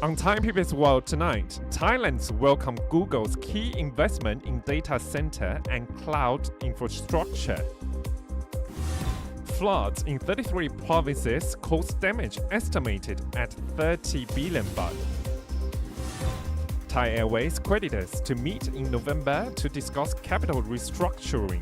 On Thai PBS World Tonight, Thailand's welcome Google's key investment in data center and cloud infrastructure. Floods in 33 provinces caused damage estimated at 30 billion baht. Thai Airways creditors to meet in November to discuss capital restructuring.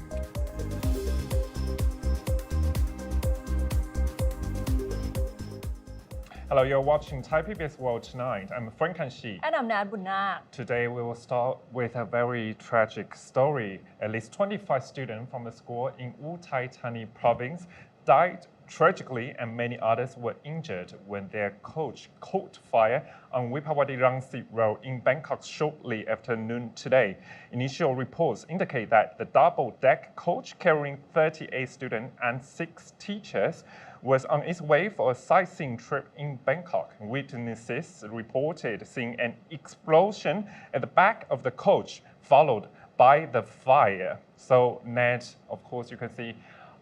Hello, you're watching Thai PBS World Tonight. I'm Frank Kanshi. And I'm Nad Bunak. Today we will start with a very tragic story. At least 25 students from the school in Uthai Thani province died tragically and many others were injured when their coach caught fire on Vipawadi Rangsit Road in Bangkok shortly after noon today. Initial reports indicate that the double-deck coach carrying 38 students and 6 teachers was on its way for a sightseeing trip in Bangkok. Witnesses reported seeing an explosion at the back of the coach, followed by the fire. So Ned, of course, you can see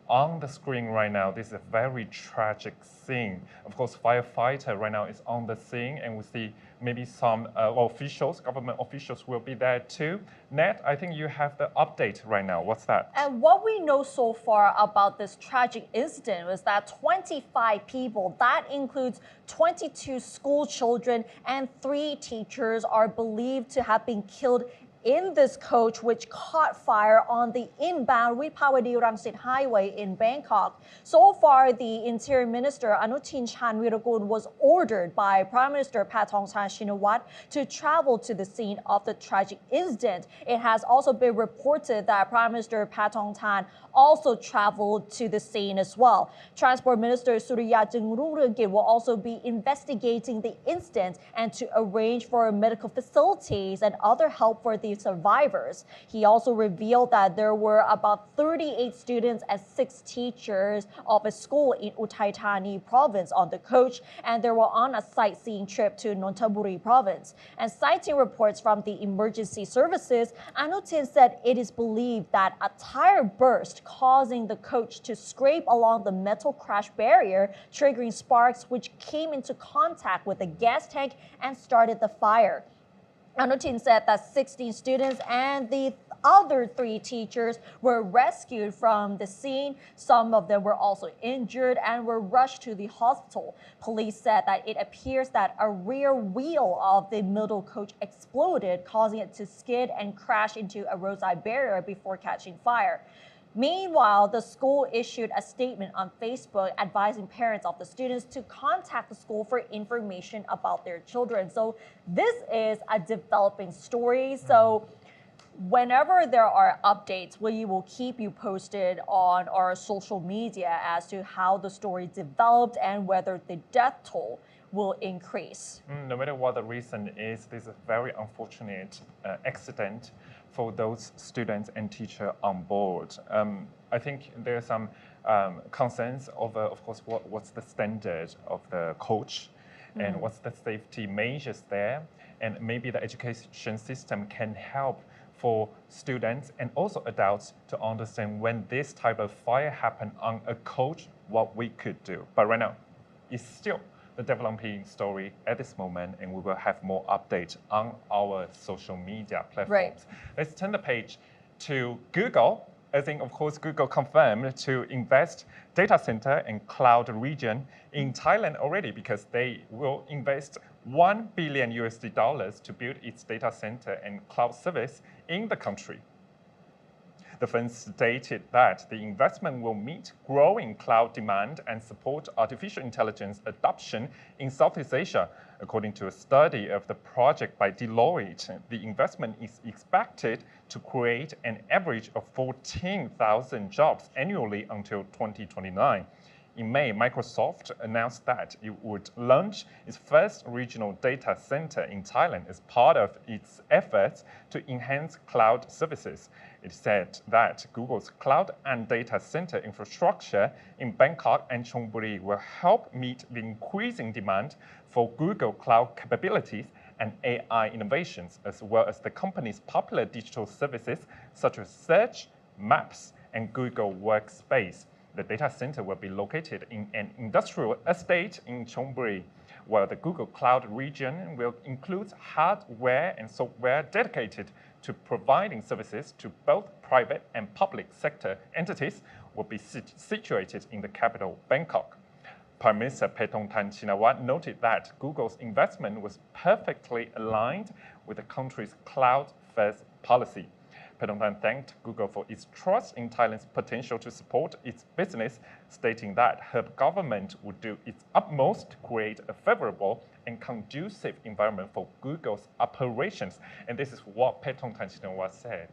on the screen right now, this is a very tragic scene. Of course, firefighter right now is on the scene, and we see maybe some officials, government officials will be there too. Ned, I think you have the update right now. What's that? And what we know so far about this tragic incident was that 25 people, that includes 22 school children and 3 teachers, are believed to have been killed in this coach, which caught fire on the inbound Vipawadi Rangsit Highway in Bangkok. So far, the Interior Minister Anutin Chanvirakul was ordered by Prime Minister Pathongchan Shinawatra to travel to the scene of the tragic incident. It has also been reported that Prime Minister Pathongchan also traveled to the scene as well. Transport Minister Surya Jungrungruengkit will also be investigating the incident and to arrange for medical facilities and other help for the survivors. He also revealed that there were about 38 students and 6 teachers of a school in Uthai Thani province on the coach, and they were on a sightseeing trip to Nonthaburi province. And citing reports from the emergency services, Anutin said it is believed that a tire burst causing the coach to scrape along the metal crash barrier, triggering sparks which came into contact with the gas tank and started the fire. Anutin said that 16 students and the other 3 teachers were rescued from the scene. Some of them were also injured and were rushed to the hospital. Police said that it appears that a rear wheel of the middle coach exploded, causing it to skid and crash into a roadside barrier before catching fire. Meanwhile, the school issued a statement on Facebook advising parents of the students to contact the school for information about their children. So this is a developing story. So whenever there are updates, we will keep you posted on our social media as to how the story developed and whether the death toll will increase. No matter what the reason is, this is a very unfortunate accident for those students and teachers on board. I think there are some concerns over, of course, what's the standard of the coach and what's the safety measures there. And maybe the education system can help for students and also adults to understand when this type of fire happen on a coach, what we could do. But right now, it's still the developing story at this moment, and we will have more updates on our social media platforms. Right. Let's turn the page to Google. I think, of course, Google confirmed to invest data center and cloud region in Thailand already because they will invest $1 billion to build its data center and cloud service in the country. The firm stated that the investment will meet growing cloud demand and support artificial intelligence adoption in Southeast Asia. According to a study of the project by Deloitte, the investment is expected to create an average of 14,000 jobs annually until 2029. In May, Microsoft announced that it would launch its first regional data center in Thailand as part of its efforts to enhance cloud services. It said that Google's cloud and data center infrastructure in Bangkok and Chonburi will help meet the increasing demand for Google Cloud capabilities and AI innovations, as well as the company's popular digital services such as Search, Maps, and Google Workspace. The data center will be located in an industrial estate in Chonburi. while the Google Cloud region will include hardware and software dedicated to providing services to both private and public sector entities, will be situated in the capital, Bangkok. Prime Minister Paetongtarn Shinawatra noted that Google's investment was perfectly aligned with the country's cloud-first policy. Paetongtarn thanked Google for its trust in Thailand's potential to support its business, stating that her government would do its utmost to create a favorable and conducive environment for Google's operations. And this is what Paetongtarn Shinawatra said.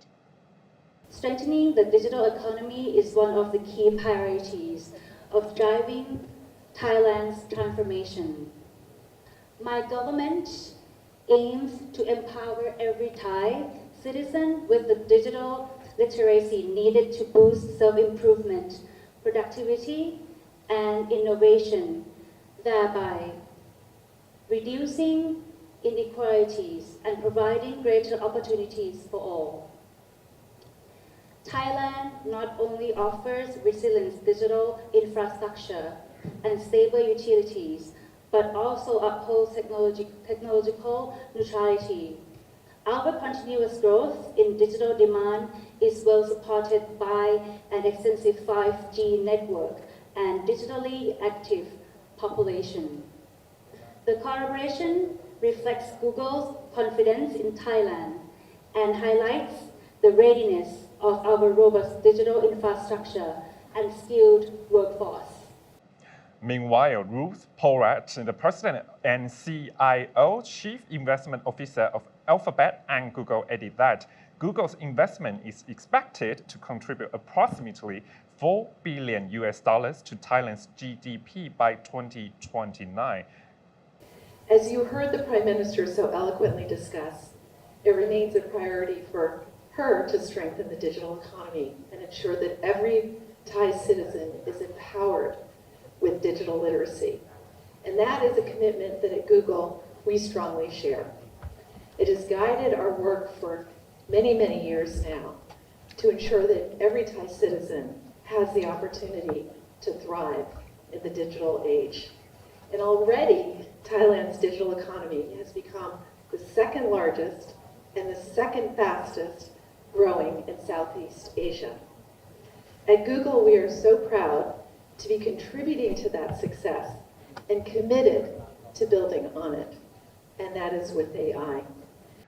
Strengthening the digital economy is one of the key priorities of driving Thailand's transformation. My government aims to empower every Thai citizen with the digital literacy needed to boost self-improvement, productivity, and innovation, thereby reducing inequalities and providing greater opportunities for all. Thailand not only offers resilient digital infrastructure and stable utilities, but also upholds technological neutrality. Our continuous growth in digital demand is well supported by an extensive 5G network and digitally active population. The collaboration reflects Google's confidence in Thailand and highlights the readiness of our robust digital infrastructure and skilled workforce. Meanwhile, Ruth Porat, the president and CIO, Chief Investment Officer of Alphabet and Google, added that Google's investment is expected to contribute approximately $4 billion to Thailand's GDP by 2029. As you heard the Prime Minister so eloquently discuss, it remains a priority for her to strengthen the digital economy and ensure that every Thai citizen is empowered with digital literacy. And that is a commitment that at Google we strongly share. It has guided our work for many, many years now to ensure that every Thai citizen has the opportunity to thrive in the digital age. And already, Thailand's digital economy has become the second largest and the second fastest growing in Southeast Asia. At Google, we are so proud to be contributing to that success and committed to building on it, and that is with AI.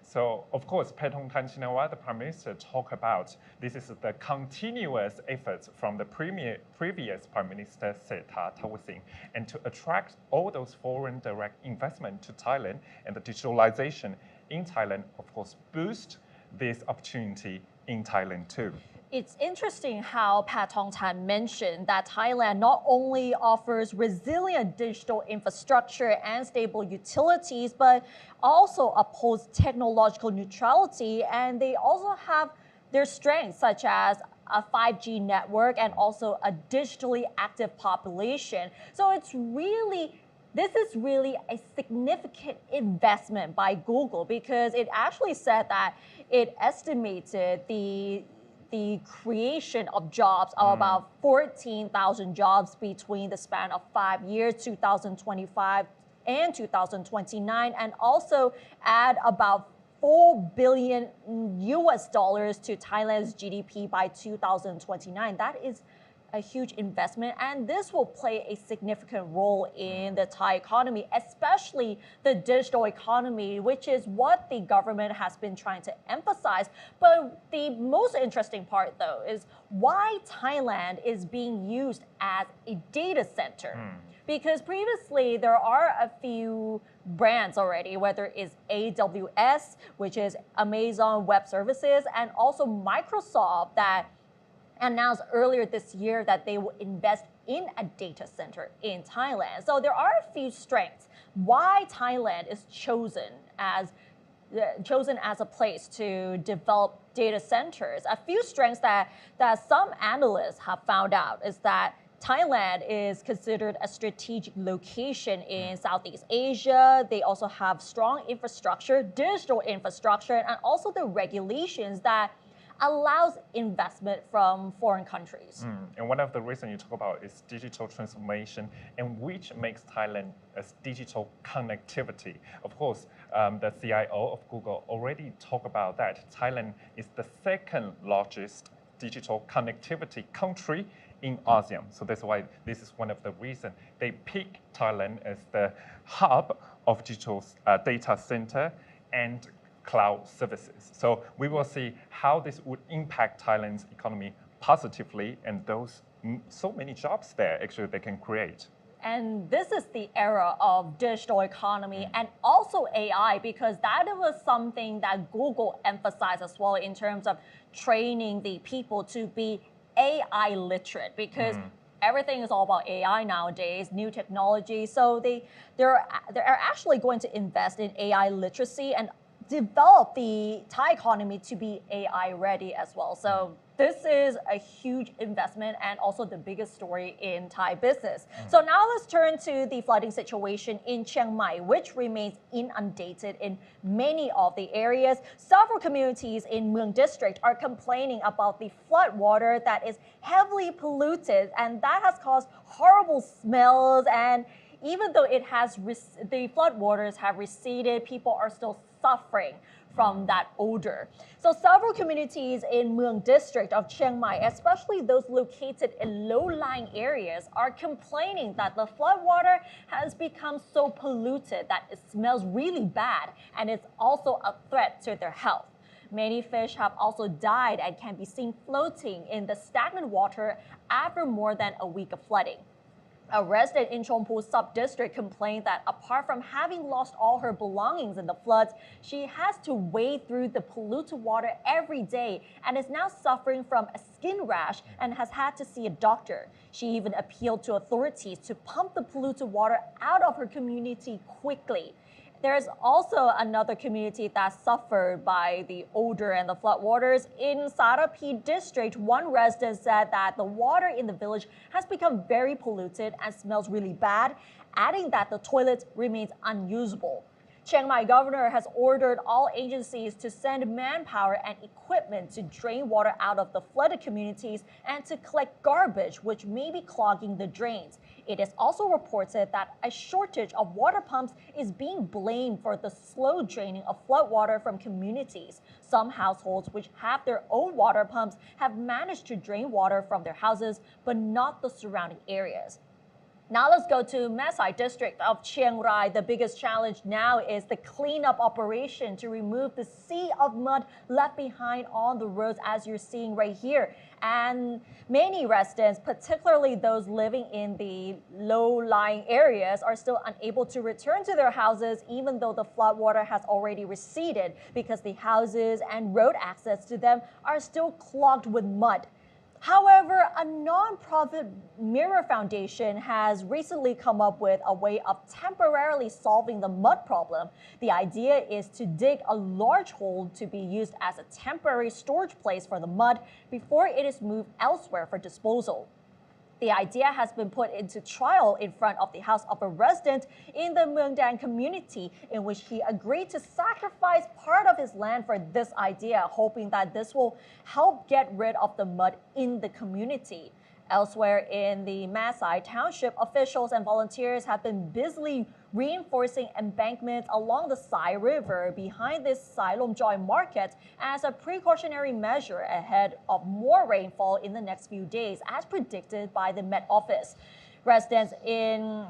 So, of course, Paetongtarn Shinawatra, the Prime Minister, talked about this is the continuous efforts from the previous Prime Minister, Srettha Thavisin, and to attract all those foreign direct investment to Thailand, and the digitalization in Thailand, of course, boost this opportunity in Thailand too. It's interesting how Paetongtarn mentioned that Thailand not only offers resilient digital infrastructure and stable utilities, but also upholds technological neutrality, and they also have their strengths such as a 5G network and also a digitally active population. So this is really a significant investment by Google, because it actually said that it estimated the creation of jobs of about 14,000 jobs between the span of 5 years, 2025 and 2029, and also add about $4 billion to Thailand's GDP by 2029. That is a huge investment, and this will play a significant role in the Thai economy, especially the digital economy, which is what the government has been trying to emphasize. But the most interesting part, though, is why Thailand is being used as a data center. Because previously there are a few brands already, whether it's AWS, which is Amazon Web Services, and also Microsoft, that announced earlier this year that they will invest in a data center in Thailand. So there are a few strengths why Thailand is chosen as a place to develop data centers. A few strengths that some analysts have found out is that Thailand is considered a strategic location in Southeast Asia. They also have strong infrastructure, digital infrastructure, and also the regulations that allows investment from foreign countries. And one of the reasons you talk about is digital transformation, and which makes Thailand as digital connectivity. Of course, the CIO of Google already talked about that. Thailand is the second largest digital connectivity country in ASEAN. So that's why this is one of the reasons they pick Thailand as the hub of digital data center and cloud services. So we will see how this would impact Thailand's economy positively, and those so many jobs there actually they can create. And this is the era of digital economy and also AI, because that was something that Google emphasized as well in terms of training the people to be AI literate, because everything is all about AI nowadays, new technology. So they're actually going to invest in AI literacy and develop the Thai economy to be AI ready as well. So this is a huge investment and also the biggest story in Thai business. So now let's turn to the flooding situation in Chiang Mai, which remains inundated in many of the areas. Several communities in Mueang district are complaining about the flood water that is heavily polluted, and that has caused horrible smells. And even though the flood waters have receded, people are still suffering from that odor. So several communities in Mueang district of Chiang Mai, especially those located in low-lying areas, are complaining that the floodwater has become so polluted that it smells really bad, and it's also a threat to their health. Many fish have also died and can be seen floating in the stagnant water after more than a week of flooding. A resident in Chongpu sub-district complained that apart from having lost all her belongings in the floods, she has to wade through the polluted water every day and is now suffering from a skin rash and has had to see a doctor. She even appealed to authorities to pump the polluted water out of her community quickly. There's also another community that suffered by the odor and the floodwaters. In Sarapi district, one resident said that the water in the village has become very polluted and smells really bad, adding that the toilet remains unusable. Chiang Mai governor has ordered all agencies to send manpower and equipment to drain water out of the flooded communities and to collect garbage, which may be clogging the drains. It is also reported that a shortage of water pumps is being blamed for the slow draining of floodwater from communities. Some households which have their own water pumps have managed to drain water from their houses, but not the surrounding areas. Now let's go to Mesai district of Chiang Rai. The biggest challenge now is the cleanup operation to remove the sea of mud left behind on the roads, as you're seeing right here. And many residents, particularly those living in the low-lying areas, are still unable to return to their houses even though the floodwater has already receded, because the houses and road access to them are still clogged with mud. However, a non-profit Mirror Foundation has recently come up with a way of temporarily solving the mud problem. The idea is to dig a large hole to be used as a temporary storage place for the mud before it is moved elsewhere for disposal. The idea has been put into trial in front of the house of a resident in the Mueang community, in which he agreed to sacrifice part of his land for this idea, hoping that this will help get rid of the mud in the community. Elsewhere in the Masai township, officials and volunteers have been busily reinforcing embankments along the Sai River behind this Sai Lom Joy market as a precautionary measure ahead of more rainfall in the next few days, as predicted by the Met Office. Residents in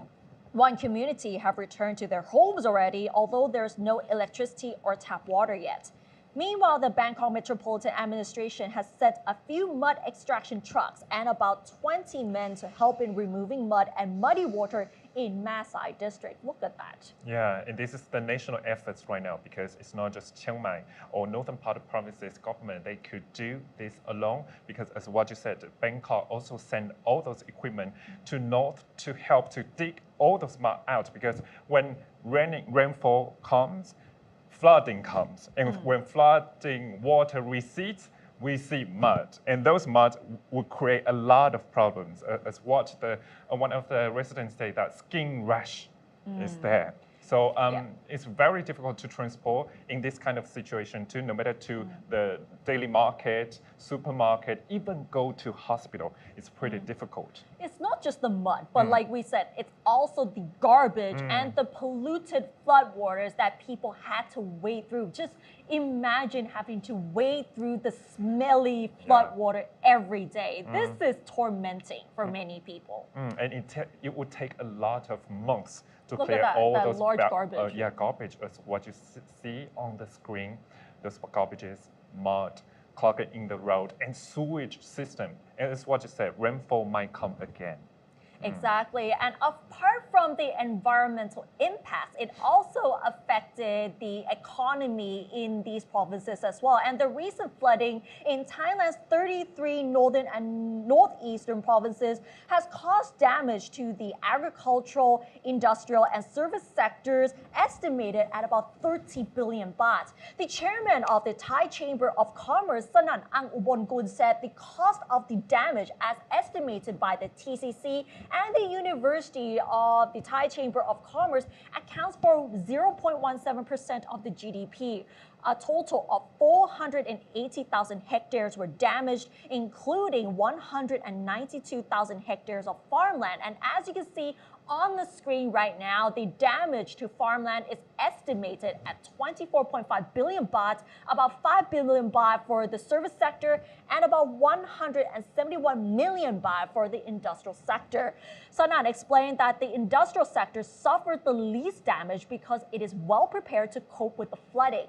one community have returned to their homes already, although there's no electricity or tap water yet. Meanwhile, the Bangkok Metropolitan Administration has sent a few mud extraction trucks and about 20 men to help in removing mud and muddy water in Masai district. Look at that. Yeah, and this is the national efforts right now, because it's not just Chiang Mai or northern part of provinces government. They could do this alone, because as what you said, Bangkok also sent all those equipment to north to help to dig all those mud out, because when rainfall comes, flooding comes. And when flooding water recedes, we see mud. And those mud will create a lot of problems. As what one of the residents say, that skin rash is there. So it's very difficult to transport in this kind of situation too, no matter to the daily market, supermarket, even go to hospital. It's pretty difficult. It's not just the mud, but like we said, it's also the garbage and the polluted floodwaters that people had to wade through. Just imagine having to wade through the smelly floodwater every day. This is tormenting for many people. And it would take a lot of months to Look clear at that, all that those large garbage. garbage. As what you see on the screen, those garbages, mud, clogging in the road, and sewage system. And it's what you said, rainfall might come again. Exactly. And apart from the environmental impacts, it also affected the economy in these provinces as well. And the recent flooding in Thailand's 33 northern and northeastern provinces has caused damage to the agricultural, industrial, and service sectors, estimated at about 30 billion baht. The chairman of the Thai Chamber of Commerce, Sanan Ang Ubongun, said the cost of the damage, as estimated by the TCC and the University of the Thai Chamber of Commerce, accounts for 0.17% of the GDP. A total of 480,000 hectares were damaged, including 192,000 hectares of farmland. And as you can see on the screen right now, the damage to farmland is estimated at 24.5 billion baht, about 5 billion baht for the service sector, and about 171 million baht for the industrial sector. Sanan explained that the industrial sector suffered the least damage because it is well prepared to cope with the flooding.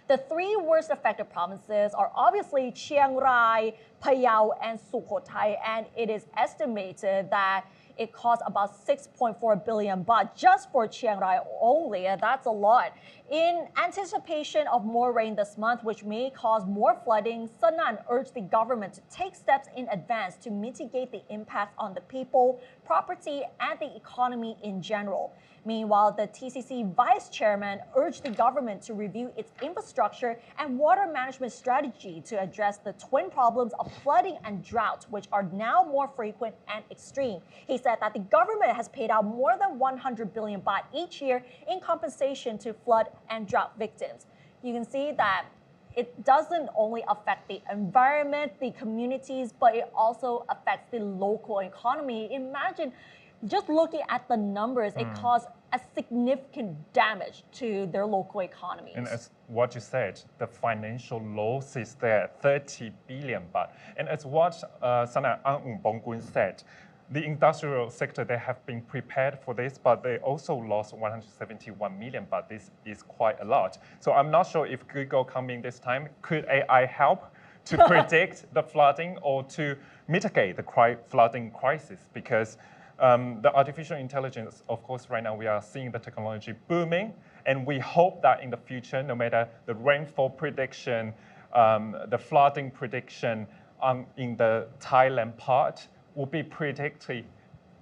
The three worst affected provinces are obviously Chiang Mai, Phayao, and Sukhothai, and it is estimated that it costs about 6.4 billion baht just for Chiang Mai only, and that's a lot. In anticipation of more rain this month, which may cause more flooding, Sanan urged the government to take steps in advance to mitigate the impact on the people, property, and the economy in general. Meanwhile, the TCC vice chairman urged the government to review its infrastructure and water management strategy to address the twin problems of flooding and drought, which are now more frequent and extreme. He said that the government has paid out more than 100 billion baht each year in compensation to flood and drought victims. You can see that it doesn't only affect the environment, the communities, but it also affects the local economy. Imagine just looking at the numbers, it caused a significant damage to their local economies. And as what you said, the financial loss is there, 30 billion baht. And as what Sana Ang Bongun said, the industrial sector, they have been prepared for this, but they also lost 171 million baht. This is quite a lot. So I'm not sure if Google coming this time, could AI help to predict the flooding or to mitigate the flooding crisis? Because the artificial intelligence, of course, right now we are seeing the technology booming, and we hope that in the future, no matter the rainfall prediction, the flooding prediction in the Thailand part will be predicted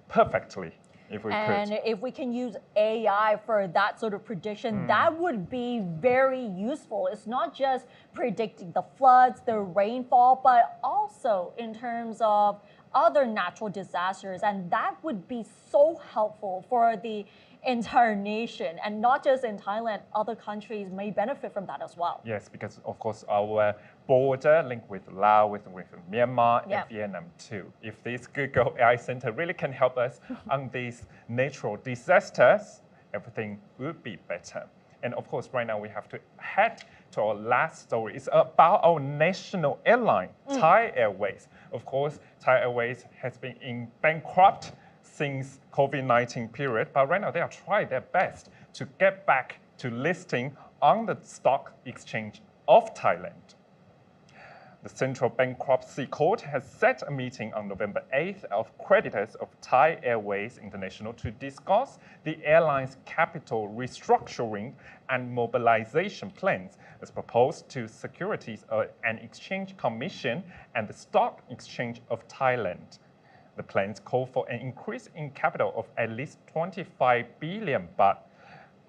perfectly if we could. And if we can use AI for that sort of prediction, that would be very useful. It's not just predicting the floods, the rainfall, but also in terms of other natural disasters, and that would be so helpful for the entire nation, and not just in Thailand, other countries may benefit from that as well. Yes, because of course our border linked with Laos, with Myanmar and Vietnam too. If this Google AI Center really can help us on these natural disasters, everything would be better. And of course, right now we have to head to our last story. It's about our national airline, Thai Airways. Of course, Thai Airways has been in bankrupt since COVID-19 period, but right now they are trying their best to get back to listing on the stock exchange of Thailand. The Central Bankruptcy Court has set a meeting on November 8th of creditors of Thai Airways International to discuss the airline's capital restructuring and mobilization plans as proposed to Securities and Exchange Commission and the Stock Exchange of Thailand. The plans call for an increase in capital of at least 25 billion baht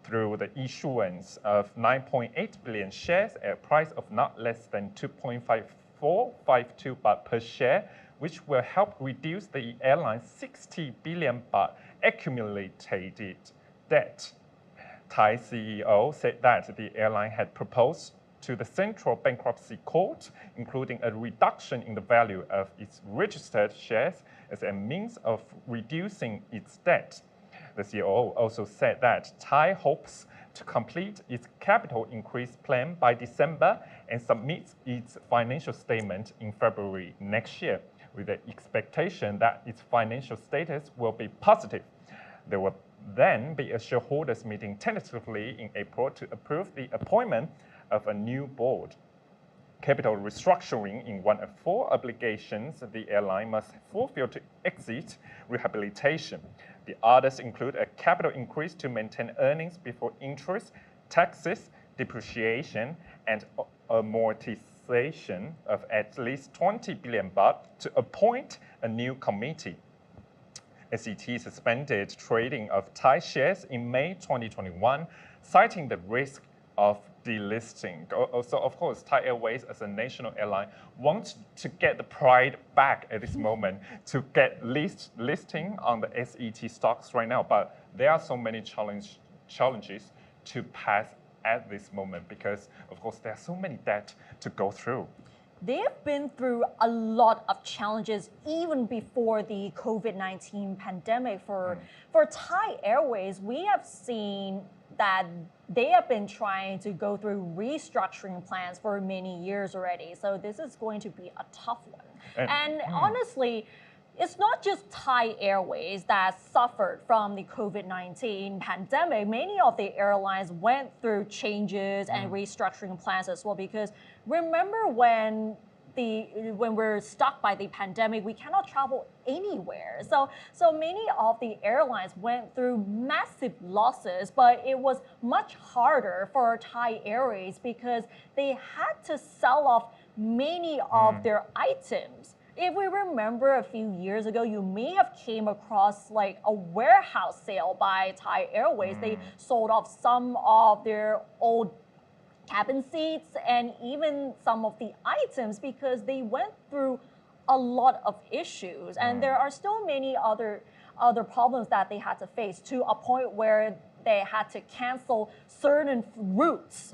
through the issuance of 9.8 billion shares at a price of not less than 2.5452 baht per share, which will help reduce the airline's 60 billion baht accumulated debt. Thai CEO said that the airline had proposed to the Central Bankruptcy Court, including a reduction in the value of its registered shares as a means of reducing its debt. The CEO also said that Thai hopes to complete its capital increase plan by December and submit its financial statement in February next year, with the expectation that its financial status will be positive. There will then be a shareholders meeting tentatively in April to approve the appointment of a new board. Capital restructuring in one of 4 obligations the airline must fulfill to exit rehabilitation. The others include a capital increase to maintain earnings before interest, taxes, depreciation, and amortization of at least 20 billion baht to appoint a new committee. SET suspended trading of Thai shares in May 2021, citing the risk of delisting. So, of course, Thai Airways, as a national airline, wants to get the pride back at this moment to get listing on the SET stocks right now. But there are so many challenges to pass at this moment because, of course, there are so many debt to go through. They have been through a lot of challenges even before the COVID-19 pandemic. For Thai Airways, we have seen that they have been trying to go through restructuring plans for many years already. So this is going to be a tough one. And honestly, it's not just Thai Airways that suffered from the COVID-19 pandemic. Many of the airlines went through changes and restructuring plans as well, because remember when we're stuck by the pandemic, we cannot travel anywhere. So many of the airlines went through massive losses, but it was much harder for Thai Airways because they had to sell off many of their items. If we remember a few years ago, you may have came across like a warehouse sale by Thai Airways. They sold off some of their old cabin seats and even some of the items because they went through a lot of issues. And there are still many other problems that they had to face, to a point where they had to cancel certain routes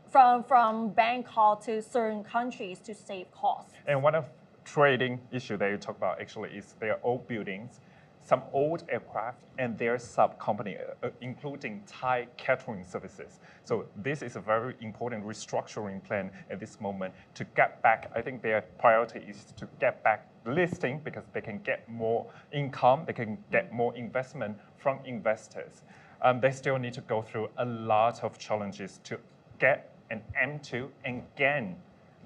from Bangkok to certain countries to save costs. And one of trading issue that you talk about actually is their old buildings, some old aircraft, and their sub-company, including Thai catering services. So this is a very important restructuring plan at this moment to get back. I think their priority is to get back listing because they can get more income, they can get more investment from investors. They still need to go through a lot of challenges to get an end to and gain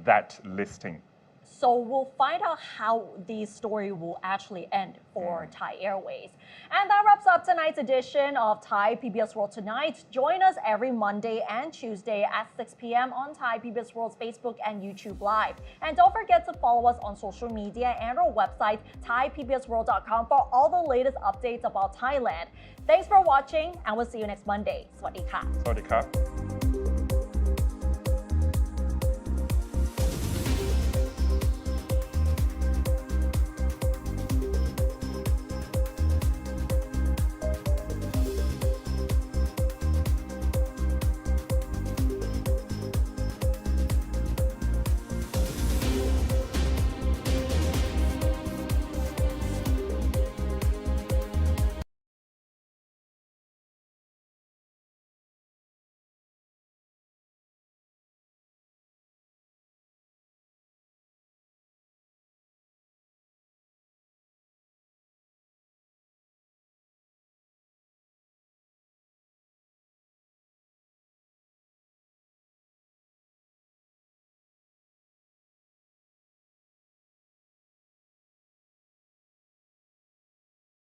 that listing. So we'll find out how the story will actually end for Thai Airways. And that wraps up tonight's edition of Thai PBS World Tonight. Join us every Monday and Tuesday at 6 p.m. on Thai PBS World's Facebook and YouTube Live. And don't forget to follow us on social media and our website, thaipbsworld.com, for all the latest updates about Thailand. Thanks for watching, and we'll see you next Monday. สวัสดีค่ะ สวัสดีครับ